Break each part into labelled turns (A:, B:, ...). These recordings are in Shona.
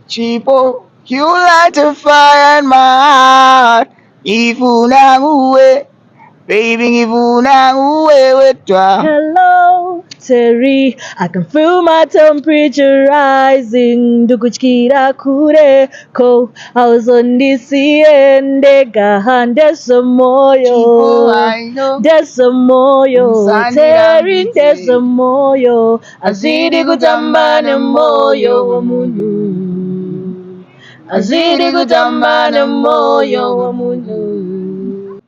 A: Chipo, you light a fire in my heart. Ifuna uwe, baby, ifuna uwe wetwa.
B: Hello, Terry. I can feel my temperature rising. Dukuchikira kure ko. I was on this end. There's some more
A: Chipo,
B: yo.
A: I know.
B: There's some more yo.
A: Msandira
B: Terry, there's
A: mbite.
B: some more yo.
A: Azidi
B: Azidi
A: kutamba
B: kutambana
A: na moyo
B: moyo
A: wa
B: wa
A: mundu.
B: mundu.
A: Azidi
B: Azidi kutambana
A: kutambana
B: moyo
A: moyo wa
B: wa
A: mundu.
B: mundu.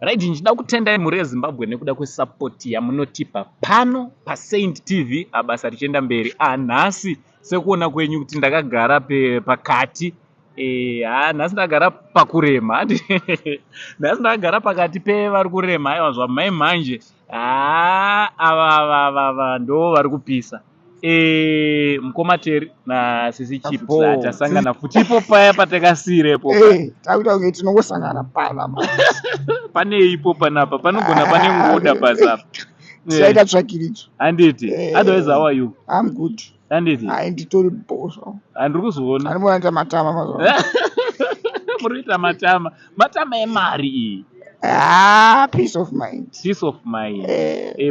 C: Right, ndinoda kutendai mhuri yeZimbabwe nekuda kwesapoti yamunotipa pano paSaint TV abasa richienda mberi. Nhasi sekuona kwenyu kuti ndakagara pakati nhasi ndagara pakurema nhasi ndakagara pakati pevari kurema. Aiwa zvamai manje ava ndo vari kupisa. Mukoma Teri nasisi Chipo tasangana futi ipo paya patakasirepo
A: takuita kunge tinongosangana pana
C: pane ipo panapa panogona pane ngoda pasapa
A: tisaita tsvakiridzo.
C: handiti. Otherwise how are you?
A: I'm good.
C: Handiti
A: nditori bhosva
C: handiri kuzoona
A: andimona nita matama mazuva.
C: muri kuita matama emari iyi.
A: Peace of mind.
C: Peace of mind.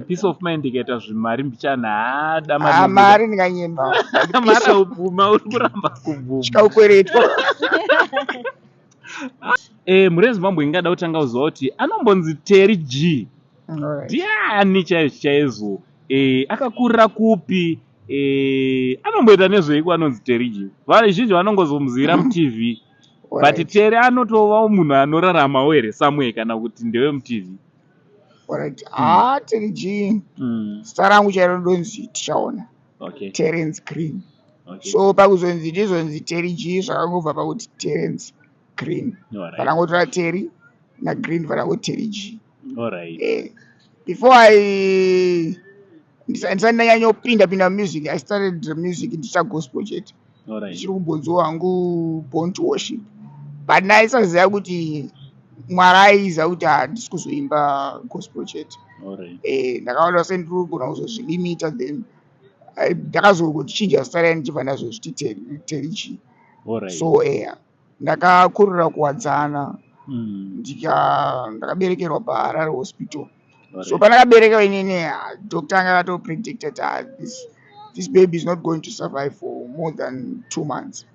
C: Peace of mind ikaita zvimari mbichanhada
A: mari ndinganyemba
C: mara ubvuma uri kuramba kubvuma
A: chikaukweretwa.
C: mhuri yeZimbabwe ingada kutanga kuziva kuti anombonzi Terry G ndiani chaizvo akakurira kupi, anomboita nezveiko anonzi Terry G. Vazhinji vanongozomuzivira mutv but Terry anotova munhu anoraramawo here somewhere kana kuti ndewe mutv.
A: Terry G zita rangu charinodonzi tichaona Terence Green. So pakuzonzi ndizonzi Terry G zvakangobva pakuti Terence Green vanangotora Terry naGreen vanangoti Terry G. Before ndisati ndanyanyopinda music, I started music ndicha gospel chete ndichiri kubonzo wangu born to worship, but ndaisaziva kuti Mwari aiziva kuti handisi kuzoimba gospel chete. Ndakaona sendiri kugona kuzozvilimita, then ndakazongochinja zita raini ndichibva ndazozviti Terry G. So ndakakurira kuwadzana ndakaberekerwa paHarare hospital. So pandakaberekerwa inini doctor anga akatopredicted this baby is not going to survive for more than 2 months.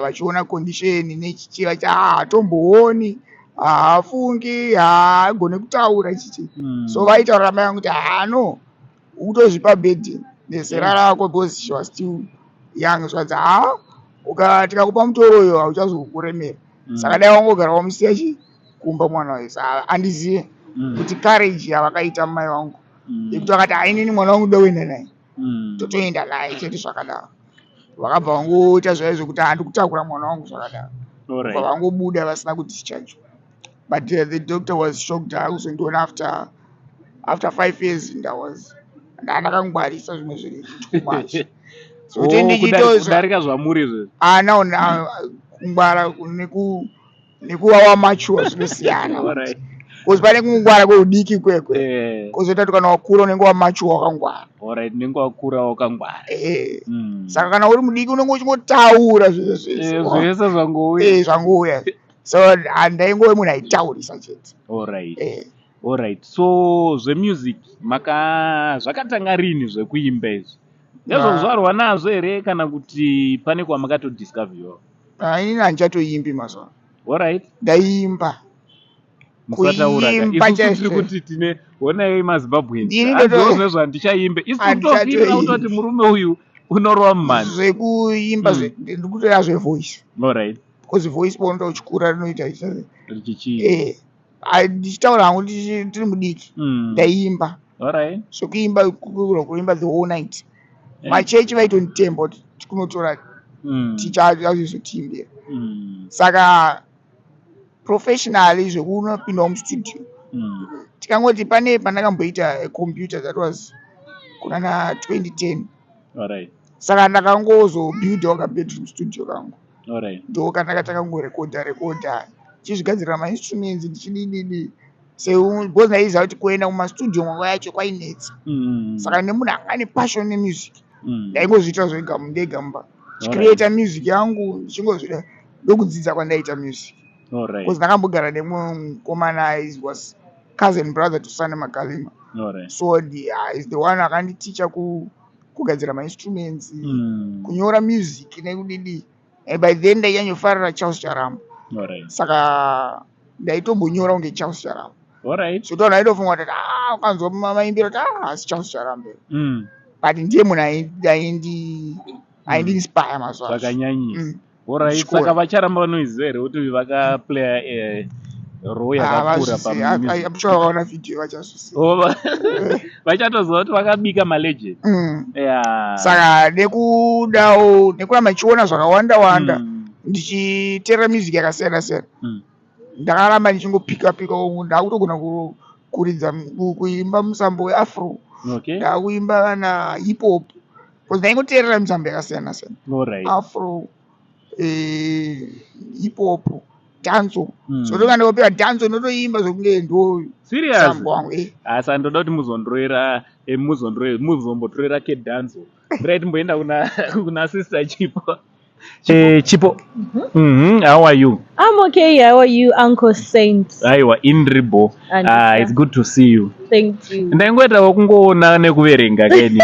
A: Vachiona condition nechichiva hatombooni, haafungi, haagone kutaura chichi. So vaitaurira mai vangu kuti no, ukutozvipa bhedhi nezera rako because she was still young. So tikakupa mutoro uyo hauchazokuremera. Saka dai wangogara wamusiya kumba mwana wese. Handizive kuti courage yavakaita mai vangu yekuti vakati hainini mwana wangu ndoenda naye totoenda naye chete zvakadaro. Vakabva vangoita zvaizvo kuti handi kutakura mwana wangu zvakadaro. Bva vangobuda vasina kuti chichacho. But the doctor was shocked kuzondiona after 5 years ndakangwarisa zvimwe zviri too much. So
C: kudarika zvamuri izvezvi
A: kungwara nekuwawa machuwa zvinosiyana. Because pane kungwara kweudiki kwekwe kozoti kana wakura unenge wamachuwa wakangwara.
C: Unenge wakura wakangwara.
A: Saka kana uri mudiki unenge uchingotaura zvese zvangouya. So ndaingove munhu aitaurisa chete.
C: Alright. So zvemusic zvakatanga rini zvekuimba izvi? Ndezvozvarwa nazvo here kana kuti pane kwamakatodiscoverwa?
A: Inini handichatoimbi mazuva.
C: Alright.
A: Ndaimba.
C: Kuimba tiri kuti tine honai maZimbabweans andiwo zvezvandichaimbe isi kutofira kutoti murume uyu unorova mumhanzi.
A: Zvekuimba ndikutoda zvevoice.
C: Alright.
A: Because voice paunoita uchikura rinoita ndichitaura hangu tiri mudiki ndaimba. Zvekuimba kuimba the whole night. Machechi vaitonitemba kuti tikunotora tichazotiimbira. Saka professionally zvekunopindawo mustudio tikangoti pane pandakamboita computer that was kunana 2010. Saka ndakangozobuildawo kabedroom studio kangu ndo kandakatanga kungorekodha chizvigadzirira mainstruments ndichidididi because ndaiziva kuti kuenda mumastudio mwangu yacho kwainetsa. Saka nemunhu anga ane passion nemusic ndaingozviita zvega mumba. create music yangu ndichingozvida ndokudzidza kwandaita music because ndakambogara nemumwe mukomana was cousin brother to Sane Makalima. So is the one akanditicha kugadzira mainstruments, kunyora music nekudidi. And by then ndaiyanyofarira Charles Charambo. Saka ndaitombonyora kunge Charles Charambo. So ndo ndaitofunga kuti ukanzwa maimbiro kuti asi Charles Charambo. But ndiye munhu aindinspire mazuva
C: zvakanyanyisa. Saka vacharamba vanoiziva here kuti vakaplaya role yakakura pamusic.
A: I'm sure vakaona video vachazviziva.
C: Vachatoziva kuti vakabika malegend.
A: Saka nekudawo nekuramba ndichiona zvakawanda wanda ndichiteerera music yakasiyana siyana. Ndakaramba ndichingopika ndakutogona kuridza kuimba musambo weafro. Ndakuimba kana hip hop. Because ndaingoteerera misambo yakasiyana siyana. Afro, hip hop, danzo. So ndoka ndikopiwa danzo ndotoimba zvokunge ndo musambo wangu.
C: Asa ndoda kuti muzombotorera ke danzo. Right, mboenda kuna sister Chipo. Chipo. How are you?
B: I'm okay. How are you, Uncle Saint?
C: Aiwa, Indribo. It's good to see you.
B: Thank you.
C: Ndaingoita kungoona nekuverenga keni.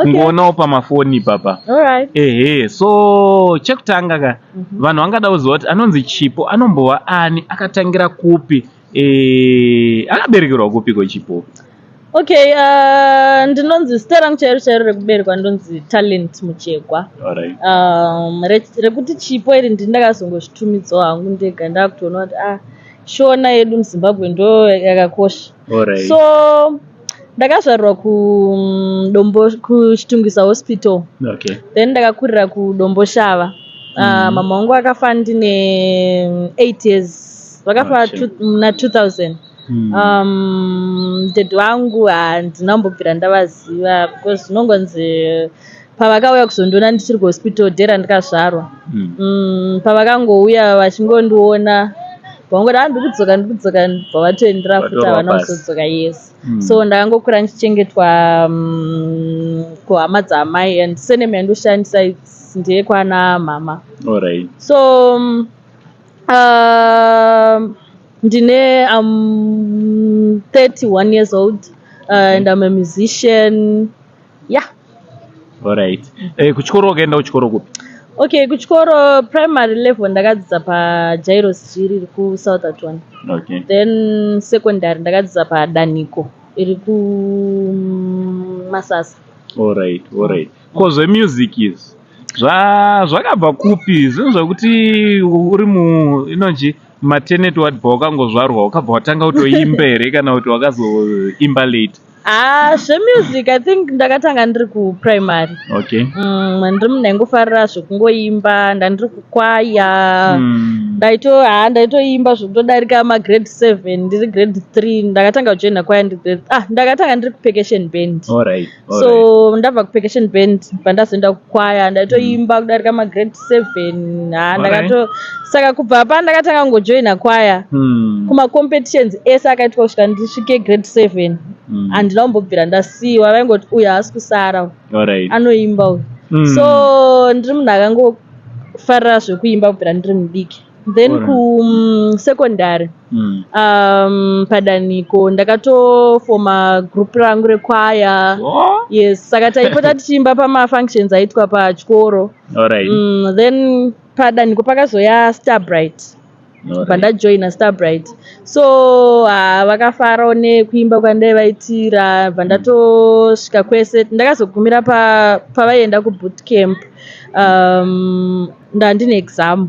C: Ngoonawo pamafoni papa.
B: Alright.
C: So chekutanga ka vanhu vangada kuziva kuti anonzi Chipo anombova ani, akatangira kupi, akaberekerwa kupi ko Chipo?
B: Okay, ndinonzi zita rangu chairo rekuberekwa ndonzi Talent Muchegwa. Rekuti Chipo iri ndindakazongozvitumidzwa hangu ndega ndakutoona kuti shona yedu muZimbabwe ndo yakakosha. So ndakazvarwa kuchitungisa hospital. Then ndakakurira kudombo Shava. Mama wangu akafa ndine 8 years. Vakafa na 2000. Dad wangu handinambobvira ndavaziva because zvinongonzi pavakauya kuzondiona ndichiri kuhospital dhera ndikazvarwa. Pavakangouya vachingondiona vangoti ndikudzoka pavatoendera futi havana kuzodzoka. Yes. So ndakangokura ndichichengetwa kuhama dzaamai and seneme yandoshandisa ndeye kwana mama. So ndine I'm 31 years old and I'm a musician. Yeah.
C: Alright. Kuchikoro ukaenda kuchikoro kupi?
B: Okay, kuchikoro primary level ndakadzidza paJairos iri ku South Atwana. Then secondary ndakadzidza paDaniko iri ku Masasa.
C: Alright. Because the music is zvakabva kupi zvinhu zvokuti uri inonji maternity ward wakangozvarwa ukabva watanga kutoimba here kana kuti wakazoimba late?
B: Zvemusic I think ndakatanga ndiri kuprimary. Ndiri munhu aingofarira zvokungoimba, ndandiri kukwaya, ndaitoimba zvokutodarika magrade 7 ndiri grade 3 ndakatanga kujoina kwaya ndakatanga ndiri kupercussion band. So ndabva kupercussion band pandazoenda kukwaya ndaitoimba kudarika magrade 7. Saka kubva apa ndakatanga kungojoina kwaya kumacompetitions ese akaitwa kusvika ndisvike grade 7. Handina kumbobvira ndasiyiwa, vaingoti uyu haasi kusara anoimba uyu. So ndiri munhu akangofarira zvekuimba kubvira ndiri mudiki. Then kusekondary paDaniko ndakatofoma group rangu rekwaya. Yes, saka taipota tichiimba pamafunctions aitwa pachikoro. Then paDaniko pakazoya Starbright. Pandajoina Starbright. So vakafarawo nekuimba kwandaivaitira pandatosvika kwese ndakazogumira pavaienda kubootcamp. Ndandine exam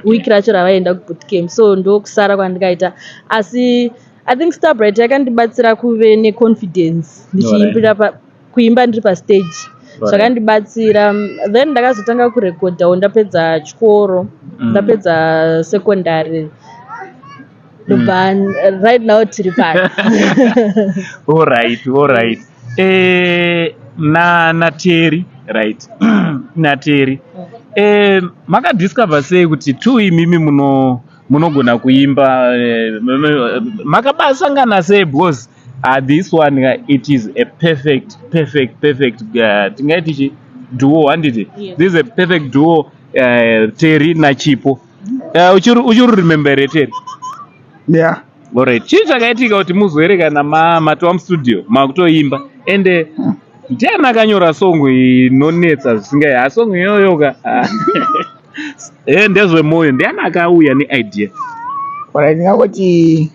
B: wiki racho ravaienda kubootcamp, so ndokusara kwandikaita. Asi I think Starbright yakandibatsira kuve neconfidence ndichiimbira kuimba ndiri pastage. Zvakandibatsira. Then ndakazotanga kurekodhawo ndapedza chikoro, ndapedza secondary. Right now tiri pano.
C: Alright. Nateri, right? Nateri. Makadiscover sei kuti imimi munogona kuimba, makabasangana sei because this one it is a perfect tingaiti duo handiti.
B: Yes.
C: This is a perfect duo, Terry na Chipo. Uchiri remember Terry?
A: Yeah.
C: Alright, chii chakaitika kuti muzoere kana matwa mustudio makutoimba ende ndiani akanyora song inonetsa zvisingai song iyoyoka ndezvemoyo ndiani akauya neidea?
A: Ndingangoti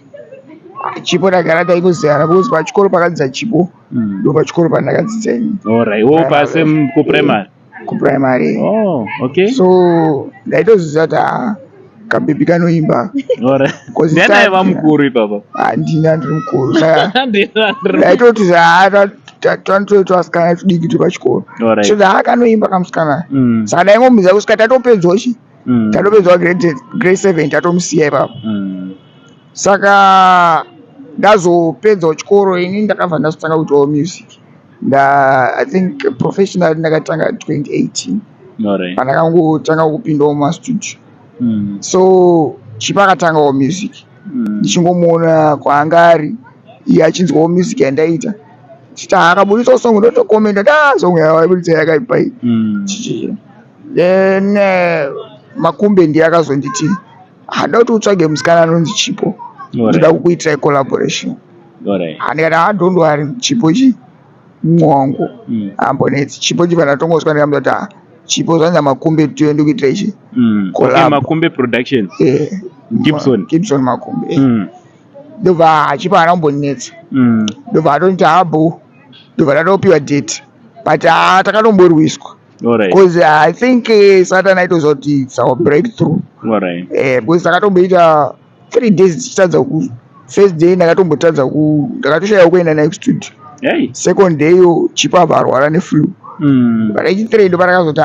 A: Chipo ndagara taitoziyana because pachikoro pakadzidza Chipo ndo pachikoro pandakadzidza ini.
C: Alright, pase kuprimary.
A: Kuprimary.
C: Oh, okay.
A: So ndaitoziva kuti kabhebhi kanoimba.
C: Alright. Ndiani aiva mukuru ipapa?
A: Handina ndiri mukuru. Saka ndaitoti twasikana tudiki tiri pachikoro. So kanoimba kamusikana. Saka ndaingomudza kusvika tatopedzwa chi. Tatopedzwa grade 7 tatomusiya ipapo. Saka ndazopedza chikoro ini ndakabva ndazotanga kuitawo music. I think professional ndakatanga 2018. Pandakangotanga kupindawo mumastudio. So Chipo akatangawo music. Ndichingomuna kwaanga ari iye achinzwawo music yandaita. Chita akabuditsawo song ndotokomenda song yaibuditsa yakaipa iyi. Then Makumbe ndiye akazonditi hada kuti utsvage musikana anonzi Chipo. Ndoda kukuitirai collaboration. Ndikati don't worry Chipo chi mwangu ambonetsi Chipo chi pandatongoswa ndikamudza kuti Chipo zvanzi Makumbe tiende kuitira ichi collab.
C: Makumbe production. Gibson
A: Makumbe. Ndobva Chipo anambonetsa. Ndobva atoniti habo ndobva ndatopiwa date but takatomborwiswa. Because I think Saturday night was it's our breakthrough. Because takatomboita 3 days tichitadza ku first day ndakatombotadza ku ndakatoshaya kuenda naye kustudio. Second day yo Chipo abva arwara neflu. But echi3 ndo patakazoti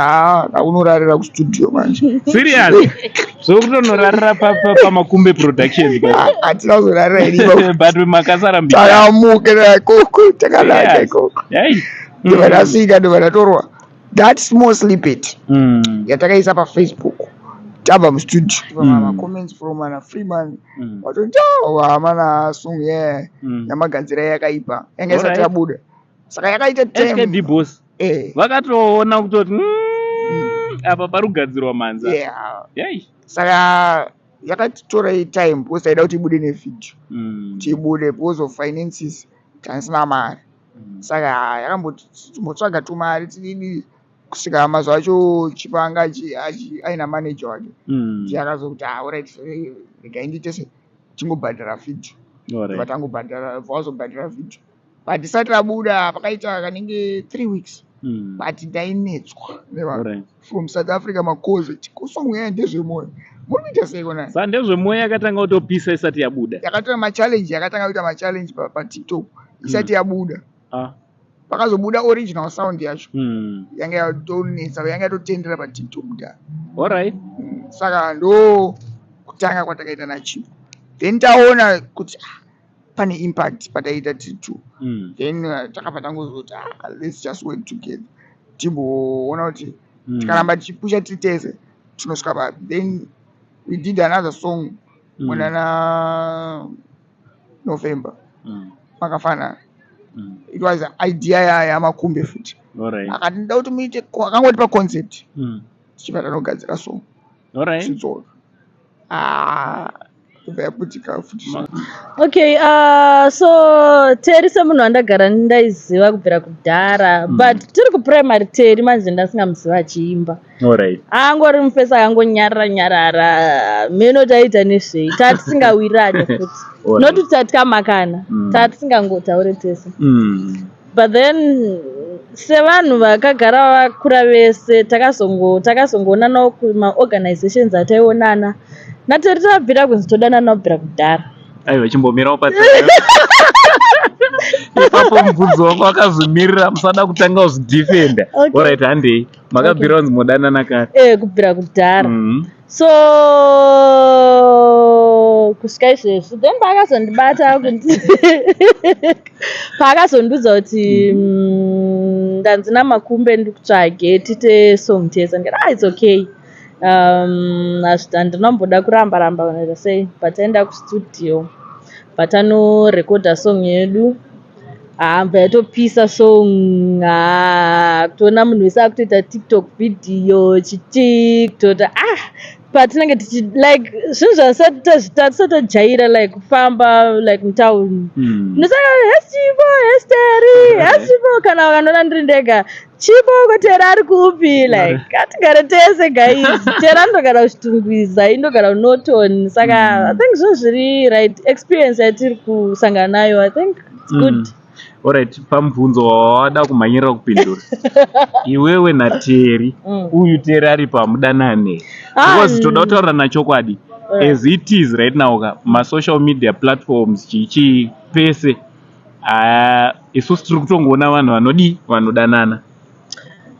A: unorarira kustudio manje.
C: Serious? So kutonorarira pamakumbe production.
A: Hatina kuzorarira ini.
C: But makasara mbika.
A: Takamuka ikoko takalala ikoko. Ndobva ndasvika ndobva ndatorwa that small snippet yatakaisa paFacebook tabva mustudio comments from ana Freeman watoti mana song yamagadzira yakaipa yanga isati yabuda saka yakaita
C: SKD boss vakatoona kutoti apa pari kugadzirwa manza.
A: Saka yakatitora time because taida kuti ibude nevideo tiibude because of finances taisina mari. Saka yakambotsvaga tumari tidini kusvika mazuva acho Chipo anga aina manager wake akazokuti alright regai ndiite tingobhadhara video vatangobhadhara vazobhadhara video but isati rabuda pakaita kanenge 3 weeks but ndainetswa from South Africa makozo kusong ndezvemoyo muri kuita sei kona
C: sa ndezvemoyo yakatanga kutopisa isati yabuda
A: yakatora machallenge yakatanga kuita machallenge paTikTok isati yabuda. Pakazobuda original sound yacho yanga yatonetsa yanga yatotendera paTikTok da.
C: Alright.
A: Saka ndo kutanga kwatakaita naChipo. Then taona kuti pane impact pataita titu. Then takabva tangozoti let's just work together. Timboona kuti tikaramba tichipusha titese tinosvika papi. Then we did another song muna November. Makafanana. It was an idea yamakumbe futi. Akati nda kuti muite akangoti pa concept. Tichipata nogadzira song. Chidzoro. Vayaputika futi.
B: Okay, so Terry semunhu wandagara ndaiziva kubvira kudhara but tiri kuprimary Terry manje ndasingamuziva achiimba. Angori mufesi akangonyarara meno taita nezvei tatisingawirani futi nokuti tatikamakana tatisingangotaure tese. But then sevanhu vakagara vakura vese takazongoonanawo kumaorganizations ataionana naTerry tabvira kunzi todanana kubvira kudhara.
C: Aiwa chimbomirawo pati ipapo mubvudzi wangu akazomirira musada kutanga kuzidefenda. Alright handei makabvira kunzi modanana kare
B: kubvira kudhara. So kusvika izvezvi then paakazondibata kuti paakazondiudza kuti ndanzi naMakumbe ndikutsvage tiite song tese ndikati it's okay. Handinomboda kuramba unoita sei but taenda kustudio but anorekodha song yedu Mbva yatopisa song. Kutoona munhu wese akutoita TikTok video chitiktok patinenge tichi like zvinhu zvasatojaira like kufamba like mutauni ndosaka hesipo kana vakanoona ndiri ndega chipo uko Teri ari kupi like atigare tese guys. Teri anogara kuchitungwiza indogara kuNorton saka I think zvinhu zviri right experience yatiri kusangana nayo I think it's good.
C: Alright, pamubvunzo wawada kumhanyira kupindura iwewe naTeri uyu Teri ari pamudanane because toda kutaura nachokwadi as it is right now masocial media platforms chichi pese isusu tiri kutongoona vanhu vanodi vanodanana.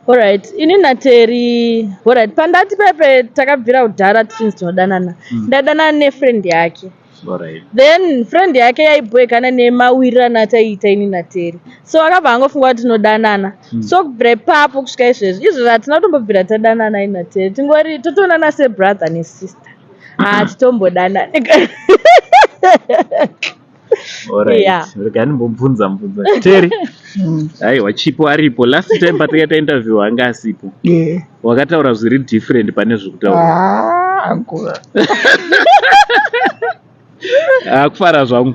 B: Alright, ini naTeri alright pandati pepe takabvira kudhara tichinzi tinodanana ndadanana nefriend yake.
C: Alright.
B: Then friend yake yaibhoekana nemawirirano ataiita ini naTeri so akabva angofunga kuti tinodanana so kubvira ipapo kusvika izvozvi hatina kutombobvira tadanana ini naTeri tingori totoonana sebrother nesister titombodanana.
C: Alright. Rega ndimbomubvunza Teri aiwa Chipo aripo last time patakaita interview anga asipo wakataura zviri different pane zvekutaura kufara zvangu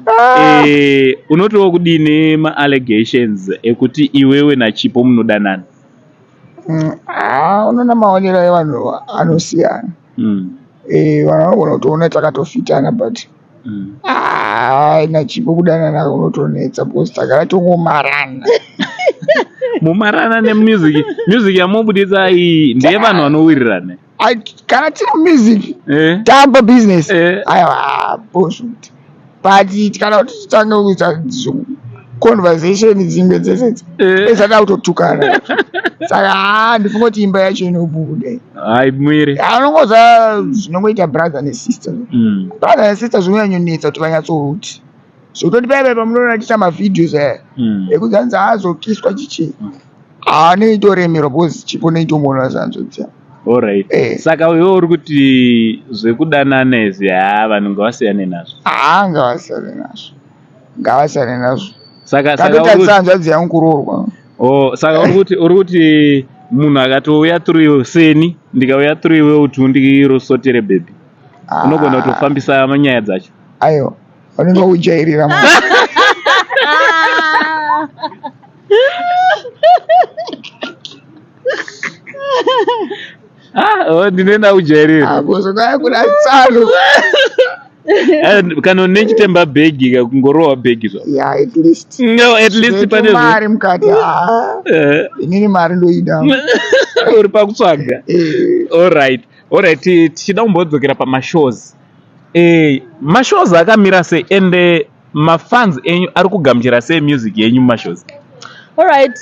C: unotiwo kudini ma-allegations ekuti iwewe naChipo munodanana?
A: Unoona maonero evanhu anosiyana vanhu vanogona kutoona takatofitana but naChipo kudanana unotonetsa because tagara tongomarana.
C: Mumarana nemusic yamobuditsa iyi ndeyevanhu vanowirirana
A: kana tiri music tamba business aiwa bullshit but kana kuti titange kuita conversation dzimwe dzese esada kutotukana saka ndifunga kuti imba yacho inobude
C: mwiri
A: anongoza zvinongoita brother nesister brother nesister zvinonyanyonetsa kuti vanyatsouti zvototi paipai pamunoona tiita mavideos ekudzanzi azokiswa chichi anoitoremerwa because Chipo neitomuona zanzotia.
C: Alright. Saka wewe uri kuti zvekudanana izvi vanhu ngavasiyane nazvo.
A: Ngavasiyane nazvo.
C: Saka
A: tatsanzvadzi yangu kuroorwa.
C: Saka uri kuti munhu akatouya through seni ndikauya through iwe kuti undirosotere baby. Unogona kutofambisa manyaya dzacho.
A: Aiwa. Vanenge ujairira mwana.
C: ndinoenda kujairira
A: kuzokaya kuna tsano
C: kana nechitemba bhegi kungorowa bhegi
A: at least
C: pane
A: mari mukati inini mari ndoida
C: uri pakutsvaga. Alright, tichida kumbodzokera pamashows mashows akamira sei ende mafans enyu ari kugamuchira sei music yenyu mashows?
B: Alright,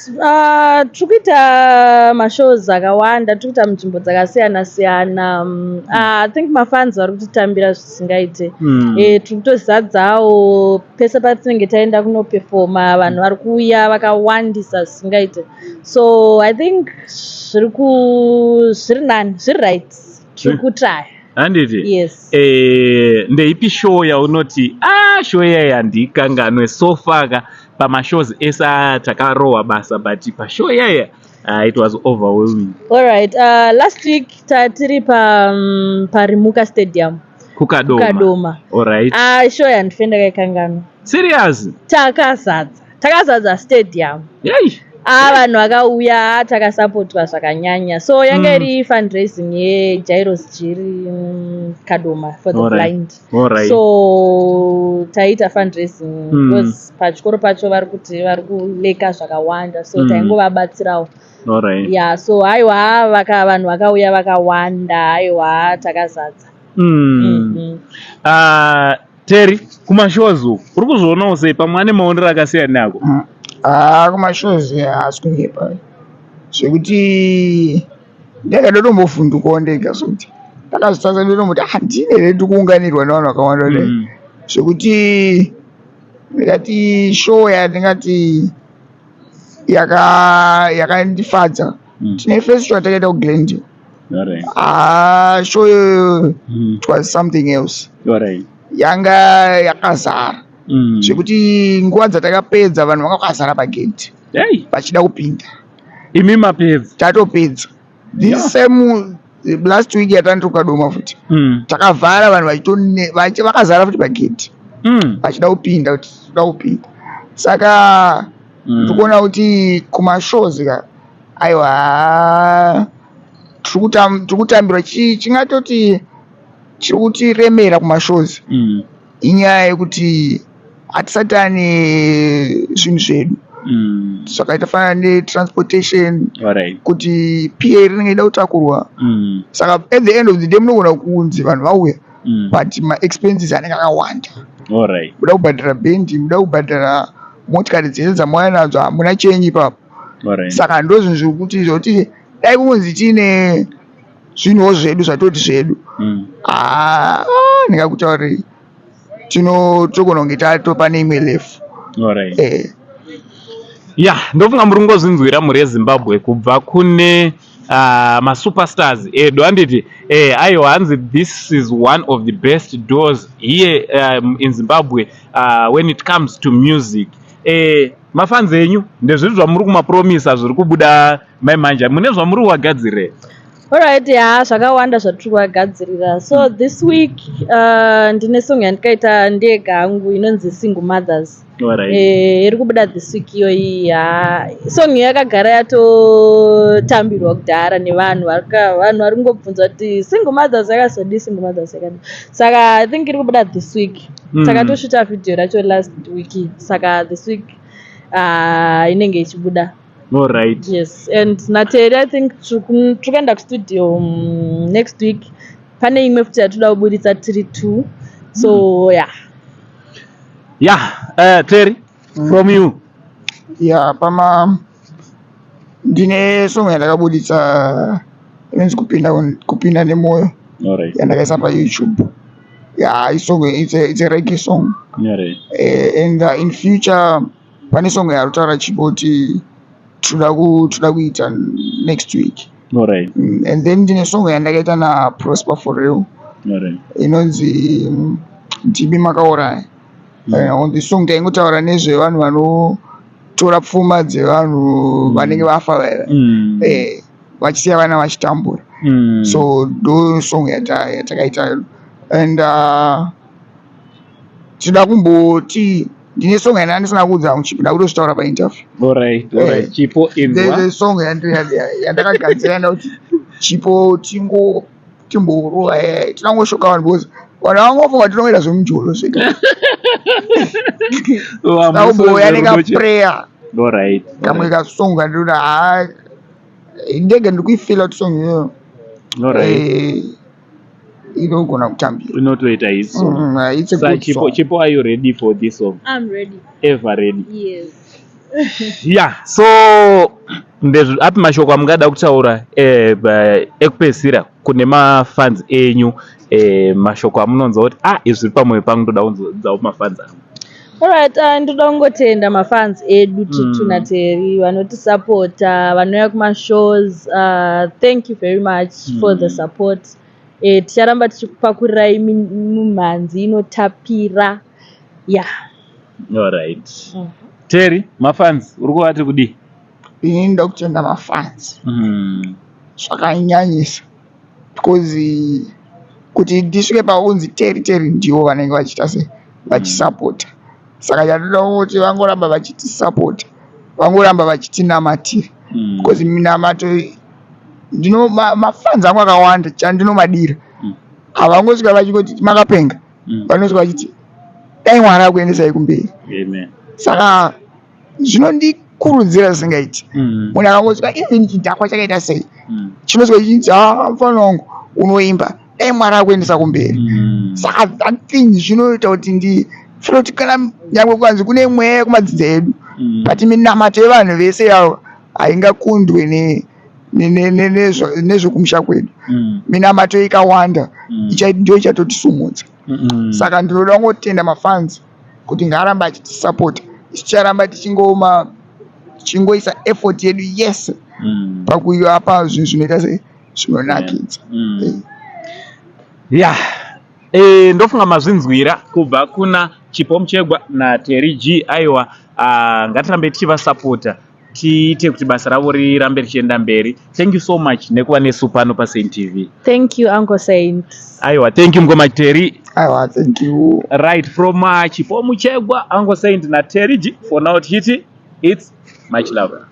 B: tiri kuita mashows akawanda, tiri kuita munzvimbo dzakasiyana-siyana. I think mafans vari kutitambira zvisingaite. Tiri kutozadzawo pese patinenge taenda kunopefoma vanhu vari kuuya vakawandisa zvisingaite. So I think zviri nani, zviri right. Tiri kutraya.
C: Handiti?
B: Yes.
C: Ndeipi show yaunoti show yayi handikanganwe so far pamashows esa takarohwa basa but pashow yaya it was overwhelming.
B: Alright, last week tatiri parimuka stadium kukadoma.
C: Alright.
B: Show yandifenda kaikanganwa.
C: Serious?
B: Takazadza stadium.
C: Yay.
B: Vanhu vakauya takasapotwa zvakanyanya so yanga iri fundraising yeJairos Jiri Kadoma for the blind.
C: Alright.
B: So taita fundraising because pachikoro pacho vari kuti vari kuleka zvakawanda so taingovabatsirawo.
C: Alright.
B: Yeah, so aiwa vanhu vakauya vakawanda aiwa takazadza.
C: Teri kumashows uri kuzvoonawo sei pamwe ane maonero akasiyana nako?
A: Kumashows haasi kunyepa zvekuti ndakatombovhundukawo ndega sokuti ndakazotadza ndotomboti handine redu kuunganirwa nevanhu vakawanda kudai zvekuti ndikati show yandingati yakandifadza tine festival takaita kuGlendio. Show it was something else. Yanga yakazara zvekuti nguva dzatakapedza vanhu vanga vakazara pagedhi vachida kupinda.
C: imi mapedza
A: tatopedza this same last week yatandoka doma futi takavhara vanhu vakazara futi pagedhi vachida kupinda kuti tida kupinda. Saka ndikuona kuti kumashows ka aiwa tiri kutambirwa chingatoti chiri kutiremera kumashows inyaya yekuti hatisati ane zvinhu zvedu saka itafanira netransportation kuti pa rinenge ida kutakurwa. Saka at the end of the day munogona kunzi vanhu vauya but maexpenses anenge akawanda. Muda kubhadhara bhendi, muda kubhadhara motikari dzese dzamauya nadzo hamuna chenyi ipapo. Saka ndo zvinhu zviri kuti zvokuti dai kunzi tiine zvinhuwo zvedu zvatoti zvedu ndingakutaurei togona kunge tatopa neimwe lefu.
C: ndofunga muri kungozvinzwira muri yezimbabwe kubva kune masuperstars edu handiti aiwa hanzi this is one of the best doors here in Zimbabwe when it comes to music. Mafanzi enyu ndezvinhu zvamuri kumapromisa zviri kubuda maimanja mune zvamuri kugadzirira?
B: Alright, zvakawanda zvatiri kugadzirira. So this week ndine song yandikaita ndega hangu inonzi Single Mothers. Iri kubuda this week iyoyi. Song iyo yakagara yatotambirwa kudhara nevanhu vari kungobvunza kuti Single Mothers yakazodii, Single Mothers yakadii. Saka I think iri kubuda this week. Takatoshuta video racho last week. Saka this week inenge ichibuda.
C: Alright.
B: Yes, and Nateri I think tukaenda kustudio next week. Pane imwe futi yatoda kubuditsa tiri 2. So
C: Terry, from you.
A: Ndine song yandakabuditsa inonzi kupinda nemoyo yandakaisa paYouTube. Isong it's a reggae song. And in future pane song yarotaura chiboti toda kuita next week. And then ndine song yandakaita naProsper for real inonzi Tibi Makauraya. On the song taingotaura nezvevanhu vanotora pfuma dzevanhu vanenge vafa vachisiya vana vachitambura. So ndo song yatakaita. And tinoda kumboti ndine song yandisina kuudza muchipinda kutozvitaura painterview.
C: Chipo
A: there's a song yandakagadzira kuti Chipo timborova tinangoshoka vanhu because vanhu vangofunga tinongoita zvemujoro zvega. Sakumboya nekaprayer kamwe kasong kandinoda ndege ndikuifila kuti song iyoyo inogona kutambira
C: inotoita iyi song.
A: It's a good song.
C: Chipo, are you ready for this song?
B: I'm ready.
C: Ever ready?
B: Yes.
C: So api mashoko amungada kutaura ekupedzisira kune mafans enyu, mashoko amunonzwa kuti izvi zviri pamwoyo pangu ndoda kunzodzawo mafans angu?
B: Alright, ndoda kungotenda mafans edu Nateri vanotisapota, vanouya kumashows. Thank you very much for the support. Ticharamba tichipakurirai mumhanzi inotapira.
C: Alright. Terry, mafans uri kuvati kudii?
A: Ini ndoda kutenda mafans zvakanyanyisa because kuti ndisvike paunzi Terry ndivo vanenge vachiita sei vachisapota. Saka chatoda kuti vangoramba vachitisapota, vangoramba vachitinamatira because minamato mafans angu akawanda. Chandinomadira havangosvika vachingoti makapenga, vanosvika vachiti dai Mwari akuendesai kumberi. Saka zvinondikurudzira zvisingaiti. Munhu akangosvika even chidhakwa chakaita sei chinosvika chichinzi mufana wangu unoimba, dai Mwari akuendesa kumberi. Saka that thing zvinoita kuti ndifile kuti kana nyangwe kwanzi kune mweya kumadzidza edu but minamato yevanhu vese yavo haingakundwe nezvekumusha kwedu. Minamato ikawanda ndio ichatotisumudza. Saka ndinoda kungotenda mafans kuti ngaaramba achitisapota. Ticharamba tichingoisa effort yedu yese pakuapa zvinhu zvinoita sei zvinonakidza.
C: Ndofunga mazvinzwira kubva kuna Chipo Muchegwa naTerry G. Aiwa, ngatirambe tichivasapota tiite kuti basa ravo rirambe richienda mberi. Thank you so much nekuva nesu pano paSaint TV.
B: Thank you, Uncle Saint.
C: Aiwa, thank you Mngoma Terry.
A: Aiwa, thank you.
C: Right, from Chipo Muchegwa, Uncle Saint naTerry G. For now, it's much love.